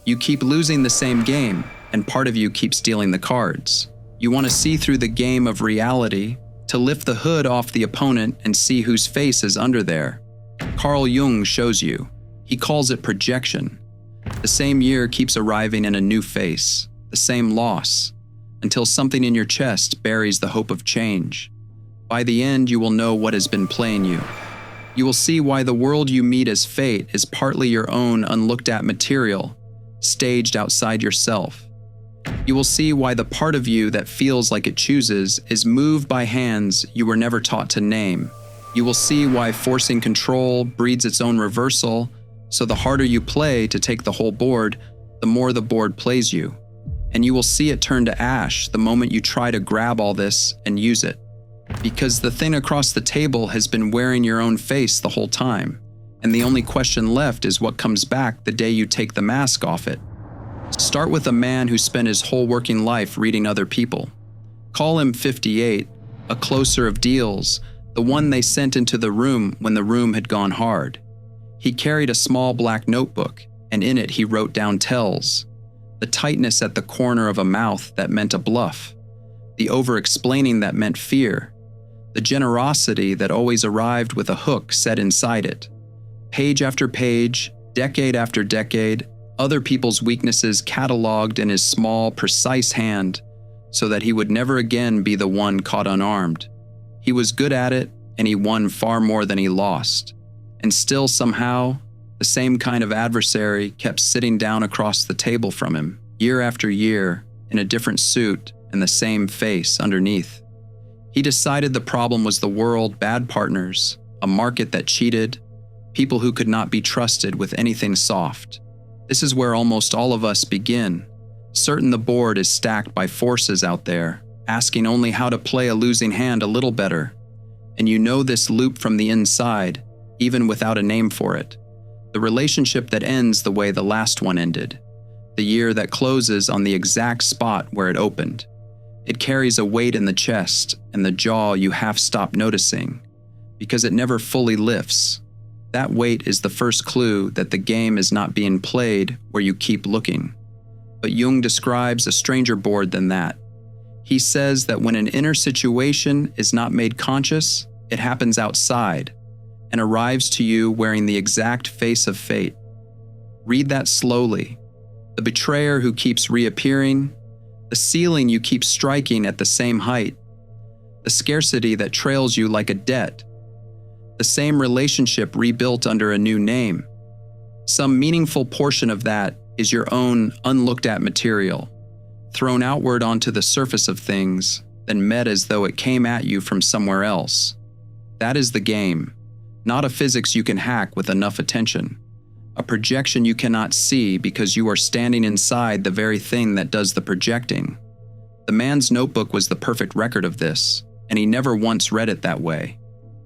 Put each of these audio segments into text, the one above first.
You keep losing the same game, and part of you keeps dealing the cards. You want to see through the game of reality, to lift the hood off the opponent and see whose face is under there. Carl Jung shows you. He calls it projection. The same year keeps arriving in a new face, the same loss, until something in your chest buries the hope of change. By the end, you will know what has been playing you. You will see why the world you meet as fate is partly your own unlooked-at material, staged outside yourself. You will see why the part of you that feels like it chooses is moved by hands you were never taught to name. You will see why forcing control breeds its own reversal, so the harder you play to take the whole board, the more the board plays you. And you will see it turn to ash the moment you try to grab all this and use it. Because the thing across the table has been wearing your own face the whole time, and the only question left is what comes back the day you take the mask off it. Start with a man who spent his whole working life reading other people. Call him 58, a closer of deals, the one they sent into the room when the room had gone hard. He carried a small black notebook, and in it he wrote down tells. The tightness at the corner of a mouth that meant a bluff. The over-explaining that meant fear. The generosity that always arrived with a hook set inside it. Page after page, decade after decade, other people's weaknesses cataloged in his small, precise hand, so that he would never again be the one caught unarmed. He was good at it, and he won far more than he lost. And still somehow, the same kind of adversary kept sitting down across the table from him, year after year, in a different suit and the same face underneath. He decided the problem was the world, bad partners, a market that cheated, people who could not be trusted with anything soft. This is where almost all of us begin, certain the board is stacked by forces out there, asking only how to play a losing hand a little better. And you know this loop from the inside, even without a name for it. The relationship that ends the way the last one ended. The year that closes on the exact spot where it opened. It carries a weight in the chest and the jaw you half stop noticing, because it never fully lifts. That weight is the first clue that the game is not being played where you keep looking. But Jung describes a stranger board than that. He says that when an inner situation is not made conscious, it happens outside and arrives to you wearing the exact face of fate. Read that slowly. The betrayer who keeps reappearing, the ceiling you keep striking at the same height, the scarcity that trails you like a debt, the same relationship rebuilt under a new name. Some meaningful portion of that is your own unlooked-at material, thrown outward onto the surface of things, then met as though it came at you from somewhere else. That is the game, not a physics you can hack with enough attention. A projection you cannot see because you are standing inside the very thing that does the projecting. The man's notebook was the perfect record of this, and he never once read it that way.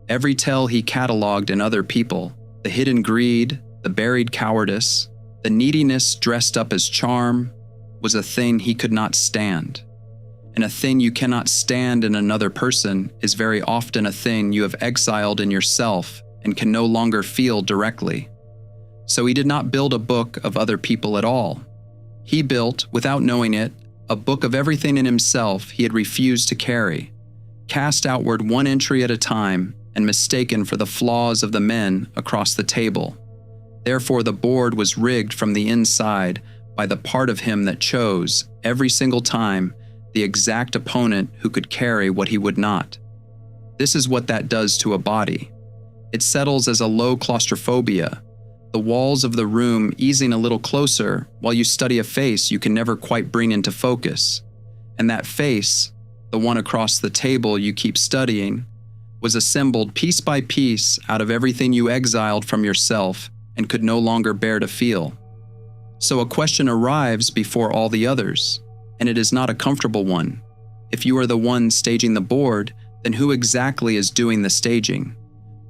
Every tell he cataloged in other people, the hidden greed, the buried cowardice, the neediness dressed up as charm, was a thing he could not stand. And a thing you cannot stand in another person is very often a thing you have exiled in yourself and can no longer feel directly. So he did not build a book of other people at all. He built, without knowing it, a book of everything in himself he had refused to carry, cast outward one entry at a time and mistaken for the flaws of the men across the table. Therefore the board was rigged from the inside by the part of him that chose, every single time, the exact opponent who could carry what he would not. This is what that does to a body. It settles as a low claustrophobia, the walls of the room easing a little closer while you study a face you can never quite bring into focus. And that face, the one across the table you keep studying, was assembled piece by piece out of everything you exiled from yourself and could no longer bear to feel. So a question arrives before all the others, and it is not a comfortable one. If you are the one staging the board, then who exactly is doing the staging?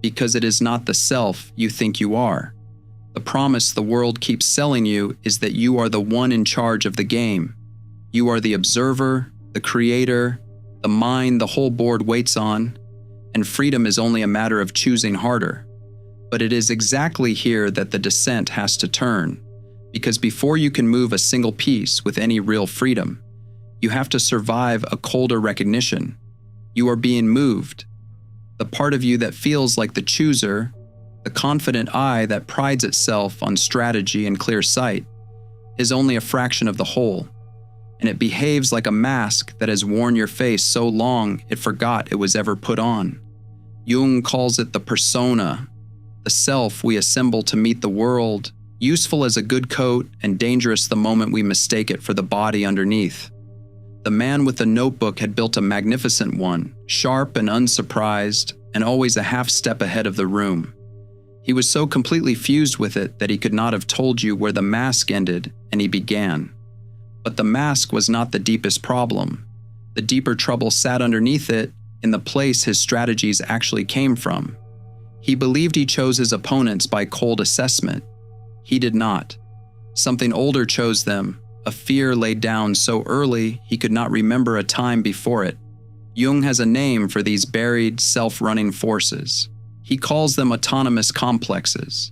Because it is not the self you think you are. The promise the world keeps selling you is that you are the one in charge of the game. You are the observer, the creator, the mind the whole board waits on, and freedom is only a matter of choosing harder. But it is exactly here that the descent has to turn, Because before you can move a single piece with any real freedom, you have to survive a colder recognition. You are being moved. The part of you that feels like the chooser, the confident eye that prides itself on strategy and clear sight, is only a fraction of the whole, and it behaves like a mask that has worn your face so long it forgot it was ever put on. Jung calls it the persona, the self we assemble to meet the world, useful as a good coat and dangerous the moment we mistake it for the body underneath. The man with the notebook had built a magnificent one, sharp and unsurprised, and always a half step ahead of the room. He was so completely fused with it that he could not have told you where the mask ended and he began. But the mask was not the deepest problem. The deeper trouble sat underneath it, in the place his strategies actually came from. He believed he chose his opponents by cold assessment. He did not. Something older chose them, a fear laid down so early he could not remember a time before it. Jung has a name for these buried, self-running forces. He calls them autonomous complexes,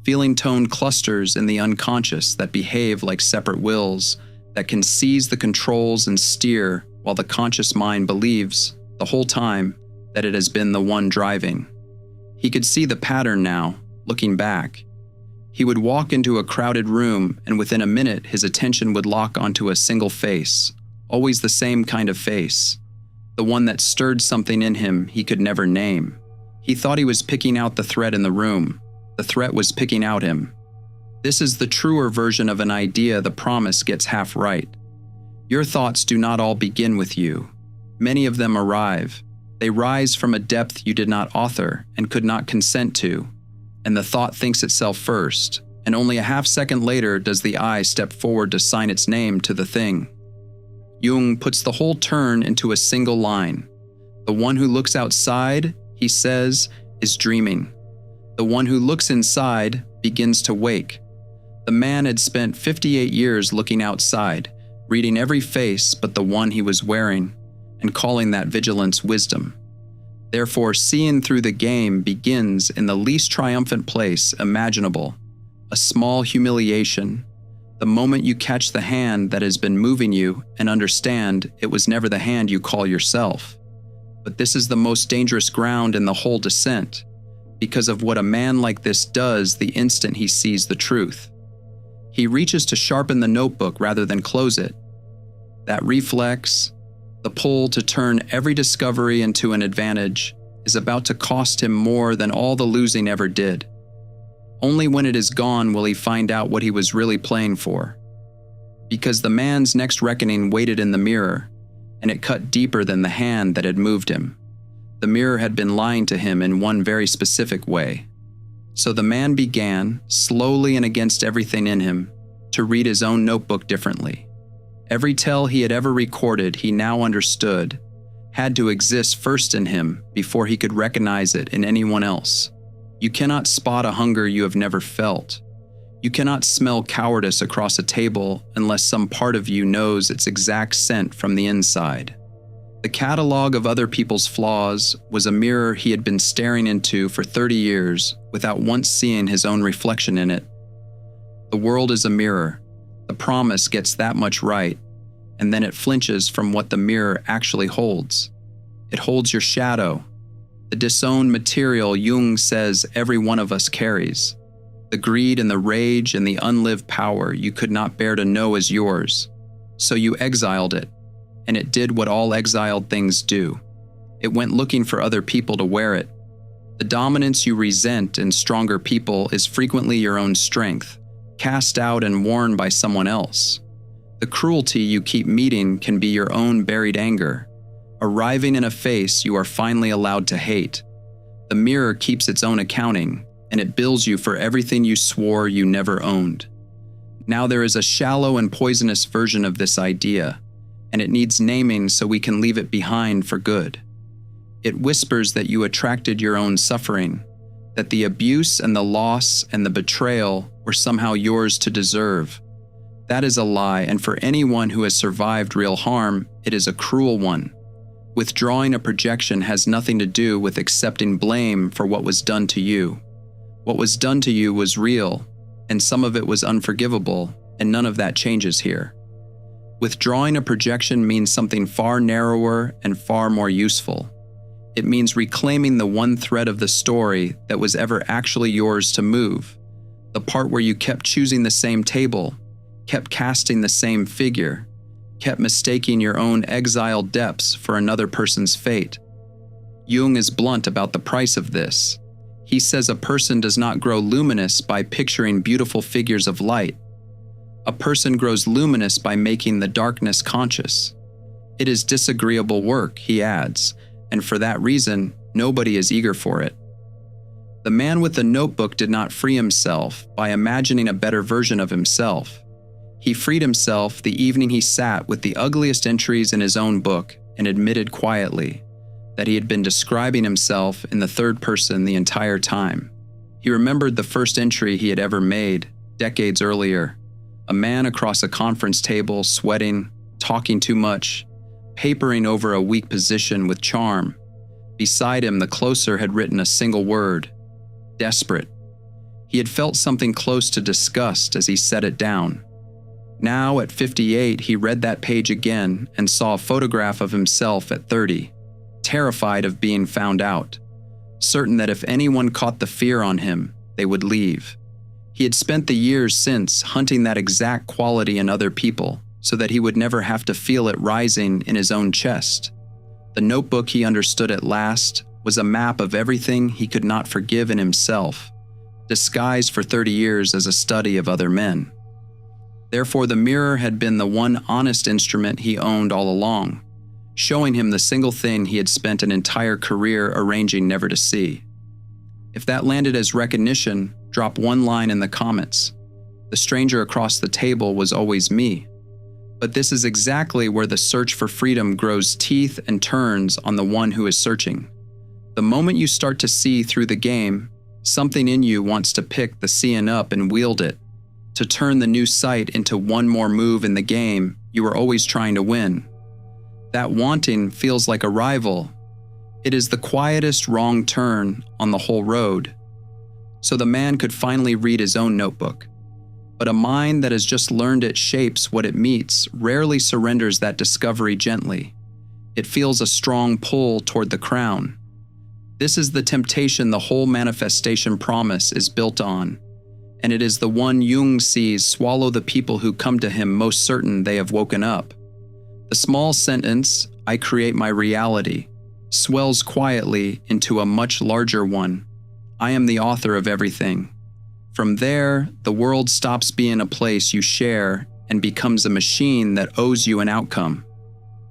feeling-tone clusters in the unconscious that behave like separate wills, that can seize the controls and steer while the conscious mind believes, the whole time, that it has been the one driving. He could see the pattern now, looking back. He would walk into a crowded room, and within a minute his attention would lock onto a single face, always the same kind of face, the one that stirred something in him he could never name. He thought he was picking out the threat in the room. The threat was picking out him. This is the truer version of an idea the promise gets half right. Your thoughts do not all begin with you. Many of them arrive. They rise from a depth you did not author and could not consent to. And the thought thinks itself first, and only a half second later does the I step forward to sign its name to the thing. Jung puts the whole turn into a single line. The one who looks outside, he says, is dreaming. The one who looks inside begins to wake. The man had spent 58 years looking outside, reading every face but the one he was wearing, and calling that vigilance wisdom. Therefore, seeing through the game begins in the least triumphant place imaginable, a small humiliation, the moment you catch the hand that has been moving you and understand it was never the hand you call yourself. But this is the most dangerous ground in the whole descent, because of what a man like this does the instant he sees the truth. He reaches to sharpen the notebook rather than close it. That reflex, the pull to turn every discovery into an advantage, is about to cost him more than all the losing ever did. Only when it is gone will he find out what he was really playing for. Because the man's next reckoning waited in the mirror, and it cut deeper than the hand that had moved him. The mirror had been lying to him in one very specific way. So the man began, slowly and against everything in him, to read his own notebook differently. Every tale he had ever recorded he now understood had to exist first in him before he could recognize it in anyone else. You cannot spot a hunger you have never felt. You cannot smell cowardice across a table unless some part of you knows its exact scent from the inside. The catalog of other people's flaws was a mirror he had been staring into for 30 years without once seeing his own reflection in it. The world is a mirror. The promise gets that much right, and then it flinches from what the mirror actually holds. It holds your shadow, the disowned material Jung says every one of us carries, the greed and the rage and the unlived power you could not bear to know as yours. So you exiled it, and it did what all exiled things do. It went looking for other people to wear it. The dominance you resent in stronger people is frequently your own strength, cast out and worn by someone else. The cruelty you keep meeting can be your own buried anger, arriving in a face you are finally allowed to hate. The mirror keeps its own accounting, and it bills you for everything you swore you never owned. Now there is a shallow and poisonous version of this idea, and it needs naming so we can leave it behind for good. It whispers that you attracted your own suffering, that the abuse and the loss and the betrayal were somehow yours to deserve. That is a lie, and for anyone who has survived real harm, it is a cruel one. Withdrawing a projection has nothing to do with accepting blame for what was done to you. What was done to you was real, and some of it was unforgivable, and none of that changes here. Withdrawing a projection means something far narrower and far more useful. It means reclaiming the one thread of the story that was ever actually yours to move, the part where you kept choosing the same table, kept casting the same figure, kept mistaking your own exiled depths for another person's fate. Jung is blunt about the price of this. He says a person does not grow luminous by picturing beautiful figures of light. A person grows luminous by making the darkness conscious. It is disagreeable work, he adds, and for that reason, nobody is eager for it. The man with the notebook did not free himself by imagining a better version of himself. He freed himself the evening he sat with the ugliest entries in his own book and admitted quietly that he had been describing himself in the third person the entire time. He remembered the first entry he had ever made, decades earlier. A man across a conference table, sweating, talking too much, papering over a weak position with charm. Beside him, the closer had written a single word: desperate. He had felt something close to disgust as he set it down. Now, at 58, he read that page again and saw a photograph of himself at 30, terrified of being found out, certain that if anyone caught the fear on him, they would leave. He had spent the years since hunting that exact quality in other people so that he would never have to feel it rising in his own chest. The notebook, he understood at last, was a map of everything he could not forgive in himself, disguised for 30 years as a study of other men. Therefore, the mirror had been the one honest instrument he owned all along, showing him the single thing he had spent an entire career arranging never to see. If that landed as recognition, drop one line in the comments. The stranger across the table was always me. But this is exactly where the search for freedom grows teeth and turns on the one who is searching. The moment you start to see through the game, something in you wants to pick the seeing up and wield it, to turn the new sight into one more move in the game you are always trying to win. That wanting feels like a rival. It is the quietest wrong turn on the whole road. So the man could finally read his own notebook. But a mind that has just learned it shapes what it meets rarely surrenders that discovery gently. It feels a strong pull toward the crown. This is the temptation the whole manifestation promise is built on, and it is the one Jung sees swallow the people who come to him most certain they have woken up. The small sentence, "I create my reality," swells quietly into a much larger one. I am the author of everything. From there, the world stops being a place you share and becomes a machine that owes you an outcome.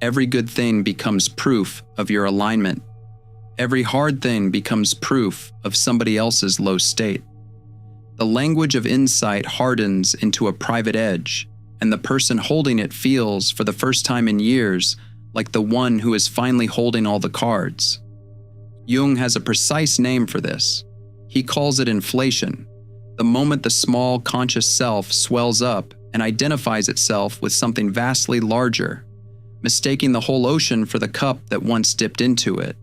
Every good thing becomes proof of your alignment. Every hard thing becomes proof of somebody else's low state. The language of insight hardens into a private edge, and the person holding it feels, for the first time in years, like the one who is finally holding all the cards. Jung has a precise name for this. He calls it inflation, the moment the small conscious self swells up and identifies itself with something vastly larger, mistaking the whole ocean for the cup that once dipped into it.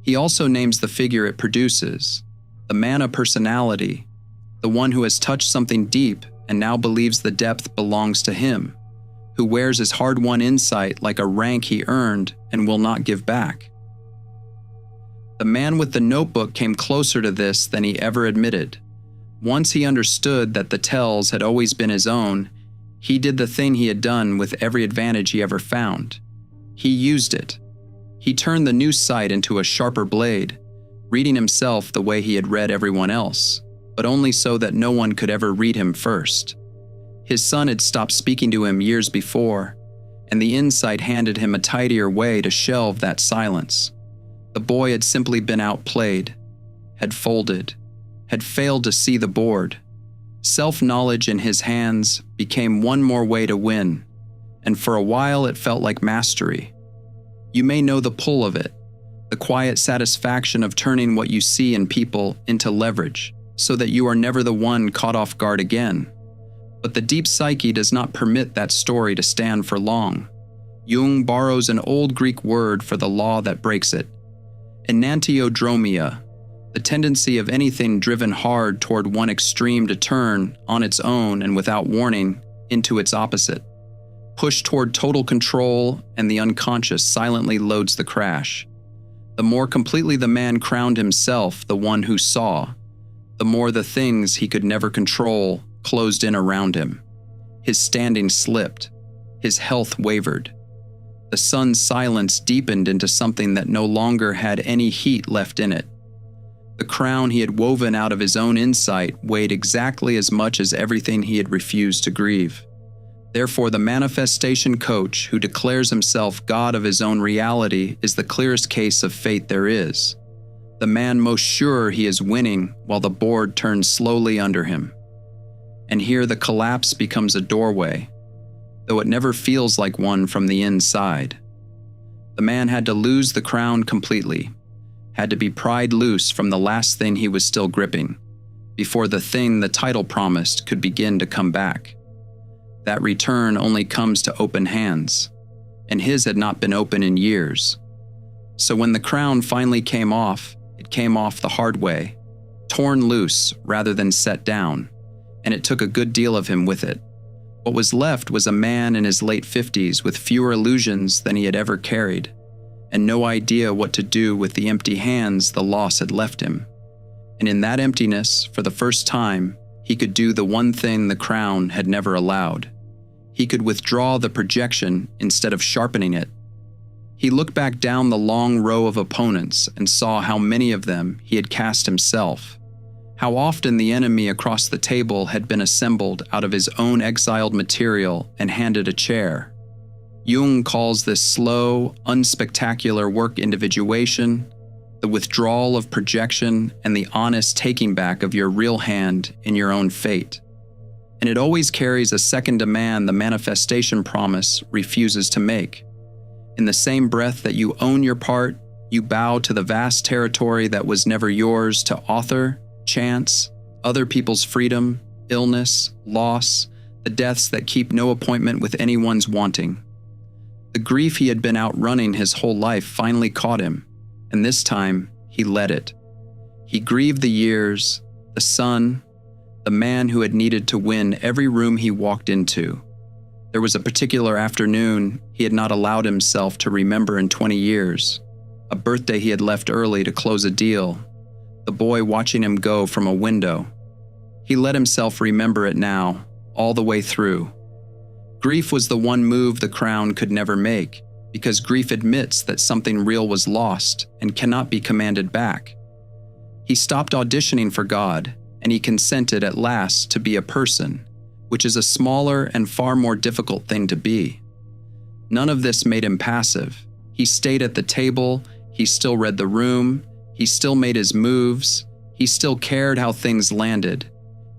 He also names the figure it produces, the man of personality, the one who has touched something deep and now believes the depth belongs to him, who wears his hard-won insight like a rank he earned and will not give back. The man with the notebook came closer to this than he ever admitted. Once he understood that the tells had always been his own, he did the thing he had done with every advantage he ever found. He used it. He turned the new sight into a sharper blade, reading himself the way he had read everyone else, but only so that no one could ever read him first. His son had stopped speaking to him years before, and the insight handed him a tidier way to shelve that silence. The boy had simply been outplayed, had folded, had failed to see the board. Self-knowledge in his hands became one more way to win, and for a while it felt like mastery. You may know the pull of it, the quiet satisfaction of turning what you see in people into leverage, so that you are never the one caught off guard again. But the deep psyche does not permit that story to stand for long. Jung borrows an old Greek word for the law that breaks it: enantiodromia, The tendency of anything driven hard toward one extreme to turn, on its own and without warning, into its opposite. Push toward total control, and the unconscious silently loads the crash. The more completely the man crowned himself the one who saw, the more the things he could never control closed in around him. His standing slipped. His health wavered. The sun's silence deepened into something that no longer had any heat left in it. The crown he had woven out of his own insight weighed exactly as much as everything he had refused to grieve. Therefore, the manifestation coach who declares himself God of his own reality is the clearest case of fate there is. The man most sure he is winning while the board turns slowly under him. And here the collapse becomes a doorway, though it never feels like one from the inside. The man had to lose the crown completely, had to be pried loose from the last thing he was still gripping, before the thing the title promised could begin to come back. That return only comes to open hands, and his had not been open in years. So when the crown finally came off, it came off the hard way, torn loose rather than set down, and it took a good deal of him with it. What was left was a man in his late 50s with fewer illusions than he had ever carried, and no idea what to do with the empty hands the loss had left him. And in that emptiness, for the first time, he could do the one thing the crown had never allowed. He could withdraw the projection instead of sharpening it. He looked back down the long row of opponents and saw how many of them he had cast himself, how often the enemy across the table had been assembled out of his own exiled material and handed a chair. Jung calls this slow, unspectacular work individuation, the withdrawal of projection and the honest taking back of your real hand in your own fate. And it always carries a second demand the manifestation promise refuses to make. In the same breath that you own your part, you bow to the vast territory that was never yours to author, chance, other people's freedom, illness, loss, the deaths that keep no appointment with anyone's wanting. The grief he had been outrunning his whole life finally caught him, and this time he let it. He grieved the years, the sun, the man who had needed to win every room he walked into. There was a particular afternoon he had not allowed himself to remember in 20 years, a birthday he had left early to close a deal, the boy watching him go from a window. He let himself remember it now, all the way through. Grief was the one move the crown could never make, because grief admits that something real was lost and cannot be commanded back. He stopped auditioning for God, and he consented at last to be a person, which is a smaller and far more difficult thing to be. None of this made him passive. He stayed at the table, he still read the room, he still made his moves, he still cared how things landed.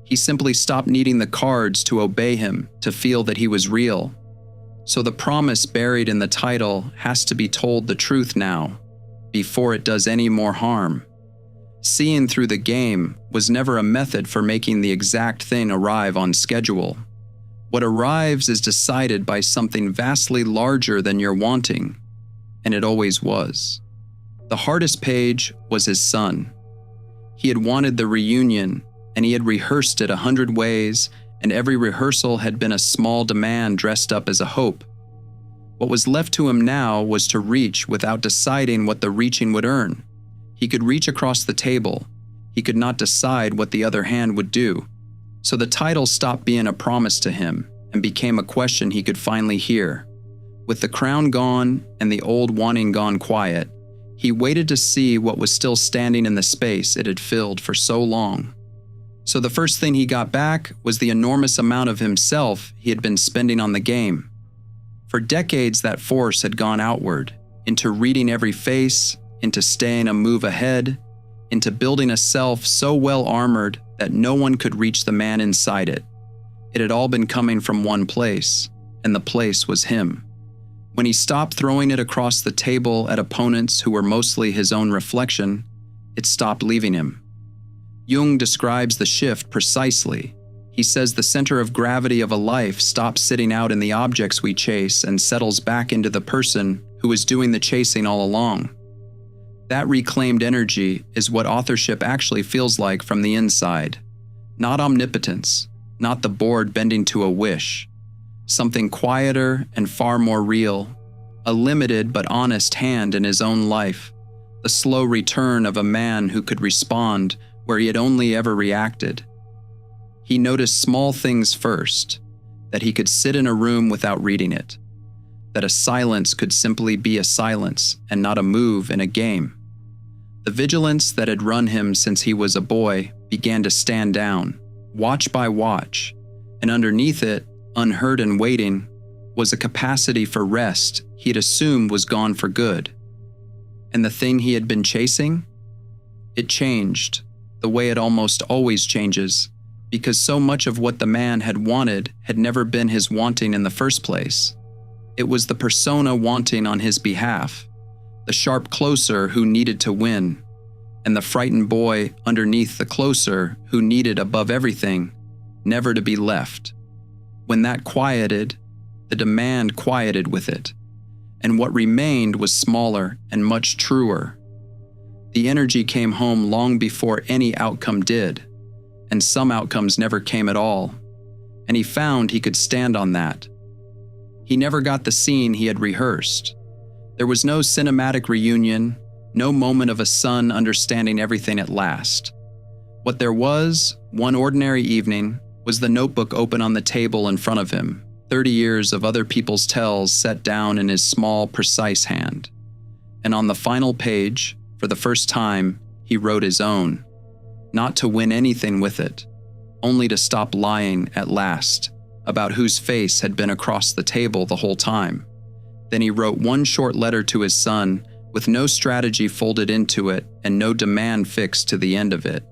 He simply stopped needing the cards to obey him, to feel that he was real. So the promise buried in the title has to be told the truth now, before it does any more harm. Seeing through the game was never a method for making the exact thing arrive on schedule. What arrives is decided by something vastly larger than your wanting, and it always was. The hardest page was his son. He had wanted the reunion, and he had rehearsed it 100 ways, and every rehearsal had been a small demand dressed up as a hope. What was left to him now was to reach without deciding what the reaching would earn. He could reach across the table. He could not decide what the other hand would do. So the title stopped being a promise to him and became a question he could finally hear. With the crown gone and the old wanting gone quiet, he waited to see what was still standing in the space it had filled for so long. So the first thing he got back was the enormous amount of himself he had been spending on the game. For decades, that force had gone outward, into reading every face, into staying a move ahead, into building a self so well armored that no one could reach the man inside it. It had all been coming from one place, and the place was him. When he stopped throwing it across the table at opponents who were mostly his own reflection, it stopped leaving him. Jung describes the shift precisely. He says the center of gravity of a life stops sitting out in the objects we chase and settles back into the person who was doing the chasing all along. That reclaimed energy is what authorship actually feels like from the inside. Not omnipotence, not the board bending to a wish. Something quieter and far more real, a limited but honest hand in his own life, the slow return of a man who could respond where he had only ever reacted. He noticed small things first, that he could sit in a room without reading it, that a silence could simply be a silence and not a move in a game. The vigilance that had run him since he was a boy began to stand down, watch by watch, and underneath it, unheard and waiting, was a capacity for rest he'd assumed was gone for good. And the thing he had been chasing? It changed, the way it almost always changes, because so much of what the man had wanted had never been his wanting in the first place. It was the persona wanting on his behalf, the sharp closer who needed to win, and the frightened boy underneath the closer who needed above everything, never to be left. When that quieted, the demand quieted with it, and what remained was smaller and much truer. The energy came home long before any outcome did, and some outcomes never came at all, and he found he could stand on that. He never got the scene he had rehearsed. There was no cinematic reunion, no moment of a son understanding everything at last. What there was, one ordinary evening, was the notebook open on the table in front of him, 30 years of other people's tells set down in his small, precise hand. And on the final page, for the first time, he wrote his own. Not to win anything with it, only to stop lying at last, about whose face had been across the table the whole time. Then he wrote one short letter to his son, with no strategy folded into it and no demand fixed to the end of it.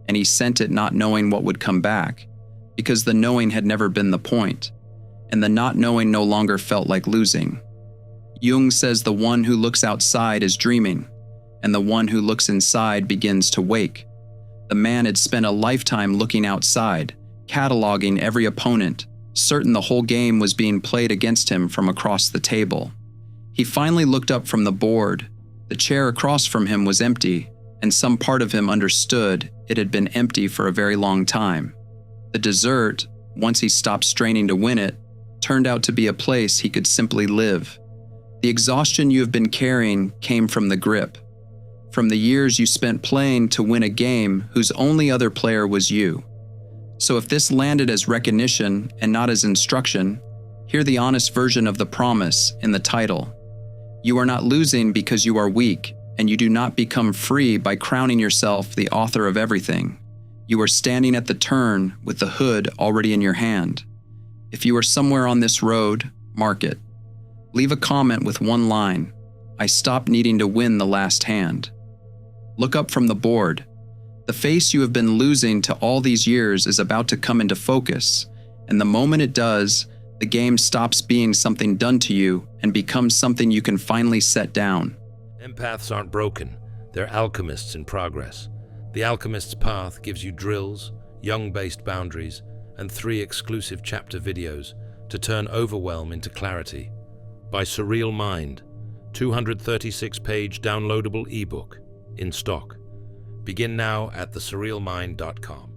And he sent it not knowing what would come back, because the knowing had never been the point, and the not knowing no longer felt like losing. Jung says the one who looks outside is dreaming, and the one who looks inside begins to wake. The man had spent a lifetime looking outside, cataloging every opponent, certain the whole game was being played against him from across the table. He finally looked up from the board. The chair across from him was empty, and some part of him understood it had been empty for a very long time. The dessert, once he stopped straining to win it, turned out to be a place he could simply live. The exhaustion you have been carrying came from the grip, from the years you spent playing to win a game whose only other player was you. So if this landed as recognition and not as instruction, hear the honest version of the promise in the title. You are not losing because you are weak, and you do not become free by crowning yourself the author of everything. You are standing at the turn with the hood already in your hand. If you are somewhere on this road, mark it. Leave a comment with one line: I stopped needing to win the last hand. Look up from the board. The face you have been losing to all these years is about to come into focus, and the moment it does, the game stops being something done to you and becomes something you can finally set down. Empaths aren't broken, they're alchemists in progress. The Alchemist's Path gives you drills, Jung-based boundaries, and 3 exclusive chapter videos to turn overwhelm into clarity. By Surreal Mind, 236-page downloadable ebook, in stock. Begin now at thesurrealmind.com.